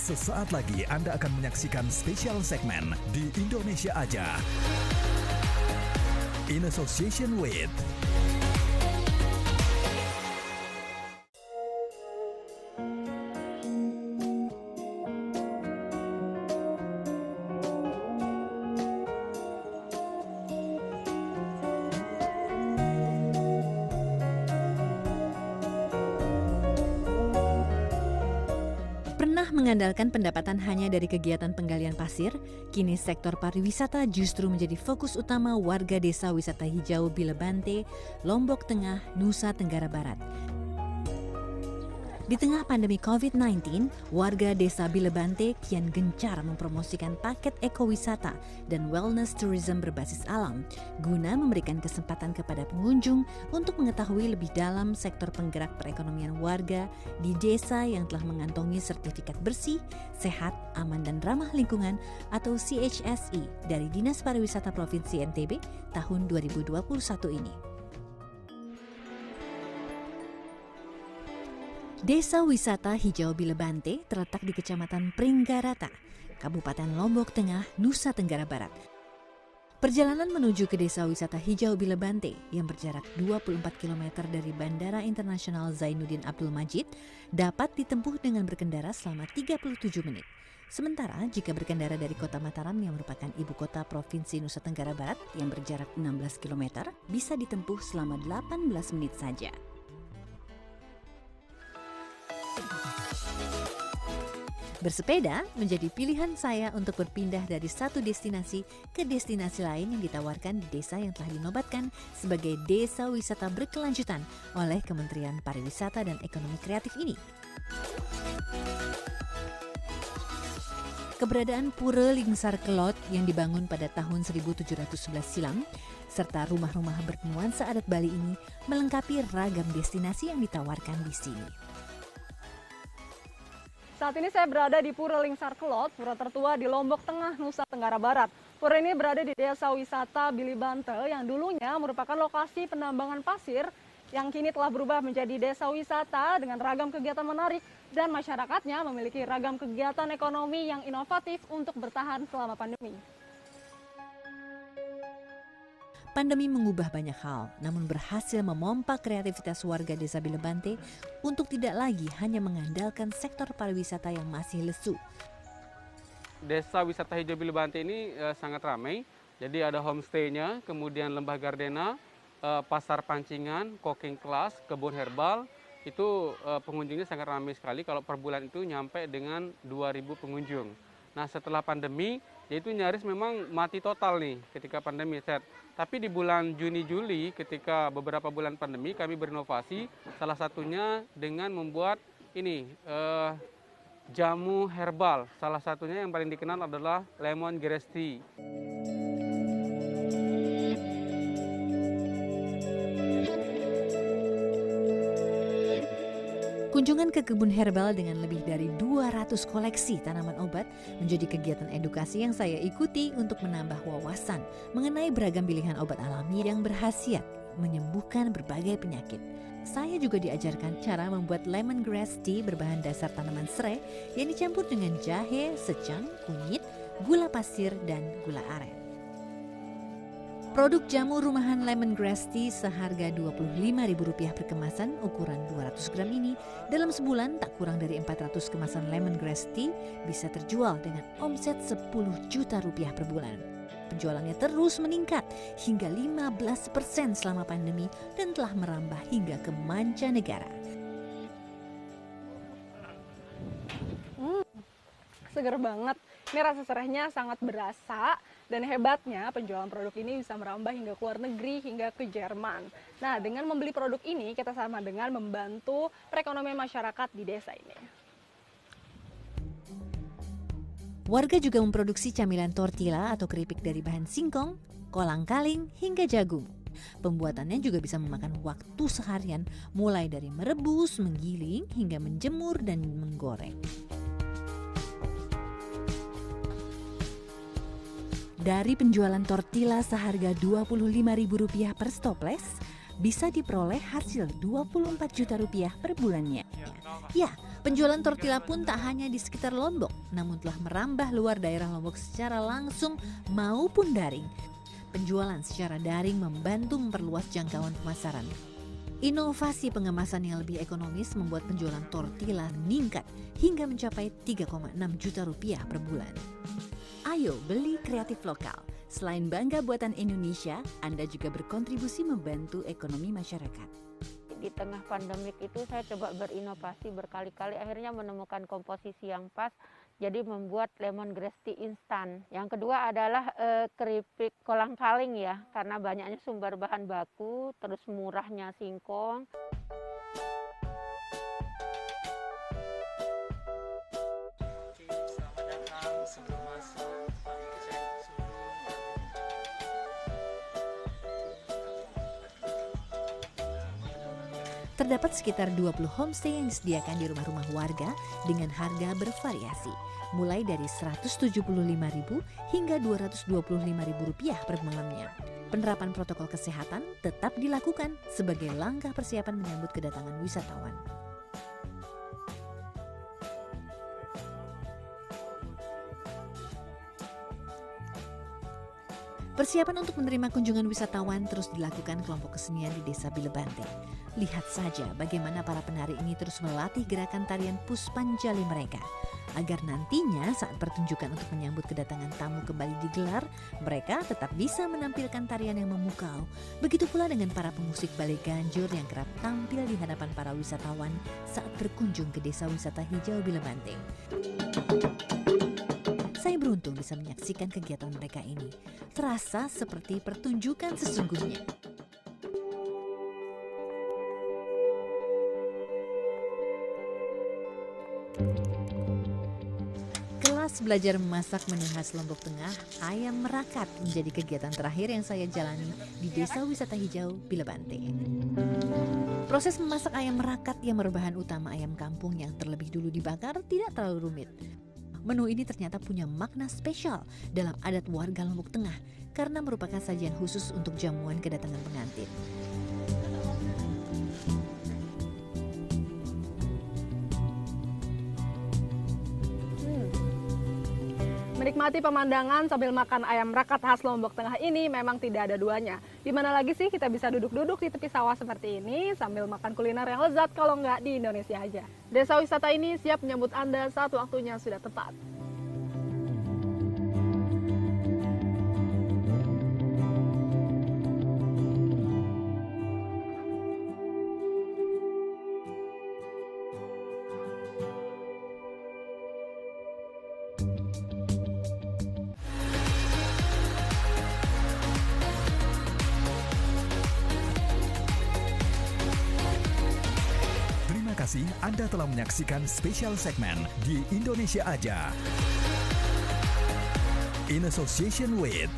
Sesaat lagi Anda akan menyaksikan spesial segmen di Indonesia Aja. In association with Pernah mengandalkan pendapatan hanya dari kegiatan penggalian pasir, kini sektor pariwisata justru menjadi fokus utama warga desa wisata hijau Bilebante, Lombok Tengah, Nusa Tenggara Barat. Di tengah pandemi COVID-19, warga desa Bilebante kian gencar mempromosikan paket ekowisata dan wellness tourism berbasis alam guna memberikan kesempatan kepada pengunjung untuk mengetahui lebih dalam sektor penggerak perekonomian warga di desa yang telah mengantongi sertifikat bersih, sehat, aman dan ramah lingkungan atau CHSE dari Dinas Pariwisata Provinsi NTB tahun 2021 ini. Desa Wisata Hijau Bilebante terletak di Kecamatan Pringgarata, Kabupaten Lombok Tengah, Nusa Tenggara Barat. Perjalanan menuju ke Desa Wisata Hijau Bilebante yang berjarak 24 km dari Bandara Internasional Zainuddin Abdul Majid dapat ditempuh dengan berkendara selama 37 menit. Sementara jika berkendara dari Kota Mataram yang merupakan ibu kota Provinsi Nusa Tenggara Barat yang berjarak 16 km bisa ditempuh selama 18 menit saja. Bersepeda menjadi pilihan saya untuk berpindah dari satu destinasi ke destinasi lain yang ditawarkan di desa yang telah dinobatkan sebagai desa wisata berkelanjutan oleh Kementerian Pariwisata dan Ekonomi Kreatif ini. Keberadaan Pura Lingsar Kelot yang dibangun pada tahun 1711 silam, serta rumah-rumah bernuansa adat Bali ini melengkapi ragam destinasi yang ditawarkan di sini. Saat ini saya berada di Pura Lingsar Kelot, pura tertua di Lombok Tengah, Nusa Tenggara Barat. Pura ini berada di desa wisata Bilebante yang dulunya merupakan lokasi penambangan pasir yang kini telah berubah menjadi desa wisata dengan ragam kegiatan menarik dan masyarakatnya memiliki ragam kegiatan ekonomi yang inovatif untuk bertahan selama pandemi. Pandemi mengubah banyak hal, namun berhasil memompa kreativitas warga desa Bilebante untuk tidak lagi hanya mengandalkan sektor pariwisata yang masih lesu. Desa wisata hijau Bilebante ini sangat ramai, jadi ada homestay-nya, kemudian lembah gardena, pasar pancingan, cooking class, kebun herbal, itu pengunjungnya sangat ramai sekali. Kalau per bulan itu nyampe dengan 2.000 pengunjung. Nah setelah pandemi, yaitu nyaris memang mati total nih ketika pandemi set. Tapi di bulan Juni-Juli ketika beberapa bulan pandemi kami berinovasi, salah satunya dengan membuat ini jamu herbal. Salah satunya yang paling dikenal adalah lemon grass tea. Kunjungan ke kebun herbal dengan lebih dari 200 koleksi tanaman obat menjadi kegiatan edukasi yang saya ikuti untuk menambah wawasan mengenai beragam pilihan obat alami yang berkhasiat menyembuhkan berbagai penyakit. Saya juga diajarkan cara membuat lemongrass tea berbahan dasar tanaman serai yang dicampur dengan jahe, secang, kunyit, gula pasir, dan gula aren. Produk jamu rumahan lemongrass tea seharga Rp25.000 per kemasan ukuran 200 gram ini dalam sebulan tak kurang dari 400 kemasan lemongrass tea bisa terjual dengan omset Rp10 juta per bulan. Penjualannya terus meningkat hingga 15% selama pandemi dan telah merambah hingga ke mancanegara. Seger banget. Ini rasa serainya sangat berasa dan hebatnya penjualan produk ini bisa merambah hingga ke luar negeri hingga ke Jerman. Nah, dengan membeli produk ini kita sama dengan membantu perekonomian masyarakat di desa ini. Warga juga memproduksi camilan tortilla atau keripik dari bahan singkong, kolang-kaling hingga jagung. Pembuatannya juga bisa memakan waktu seharian mulai dari merebus, menggiling hingga menjemur dan menggoreng. Dari penjualan tortilla seharga Rp25.000 per stoples, bisa diperoleh hasil 24 juta rupiah per bulannya. Ya, penjualan tortilla pun tak hanya di sekitar Lombok, namun telah merambah luar daerah Lombok secara langsung maupun daring. Penjualan secara daring membantu memperluas jangkauan pemasaran. Inovasi pengemasan yang lebih ekonomis membuat penjualan tortilla meningkat hingga mencapai 3,6 juta rupiah per bulan. Ayo beli kreatif lokal. Selain bangga buatan Indonesia, Anda juga berkontribusi membantu ekonomi masyarakat. Di tengah pandemik itu saya coba berinovasi berkali-kali, akhirnya menemukan komposisi yang pas, jadi membuat lemongrass tea instan. Yang kedua adalah keripik kolang-kaling ya, karena banyaknya sumber bahan baku, terus murahnya singkong. Terdapat sekitar 20 homestay yang disediakan di rumah-rumah warga dengan harga bervariasi, mulai dari Rp175.000 hingga Rp225.000 per malamnya. Penerapan protokol kesehatan tetap dilakukan sebagai langkah persiapan menyambut kedatangan wisatawan. Persiapan untuk menerima kunjungan wisatawan terus dilakukan kelompok kesenian di Desa Bilebante. Lihat saja bagaimana para penari ini terus melatih gerakan tarian Puspanjali mereka. Agar nantinya saat pertunjukan untuk menyambut kedatangan tamu kembali digelar, mereka tetap bisa menampilkan tarian yang memukau. Begitu pula dengan para pemusik balai ganjur yang kerap tampil di hadapan para wisatawan saat berkunjung ke Desa Wisata Hijau Bilebante. Saya beruntung bisa menyaksikan kegiatan mereka ini. Terasa seperti pertunjukan sesungguhnya. Kelas belajar memasak menu khas Lombok Tengah, ayam merakat menjadi kegiatan terakhir yang saya jalani di Desa Wisata Hijau Bilebante. Proses memasak ayam merakat yang berbahan utama ayam kampung yang terlebih dulu dibakar tidak terlalu rumit. Menu ini ternyata punya makna spesial dalam adat warga Lombok Tengah karena merupakan sajian khusus untuk jamuan kedatangan pengantin. Menikmati pemandangan sambil makan ayam merakat khas Lombok Tengah ini memang tidak ada duanya. Di mana lagi sih kita bisa duduk-duduk di tepi sawah seperti ini sambil makan kuliner yang lezat kalau nggak di Indonesia aja. Desa wisata ini siap menyambut Anda saat waktunya sudah tepat. Terima kasih Anda telah menyaksikan spesial segmen di Indonesia Aja. In association with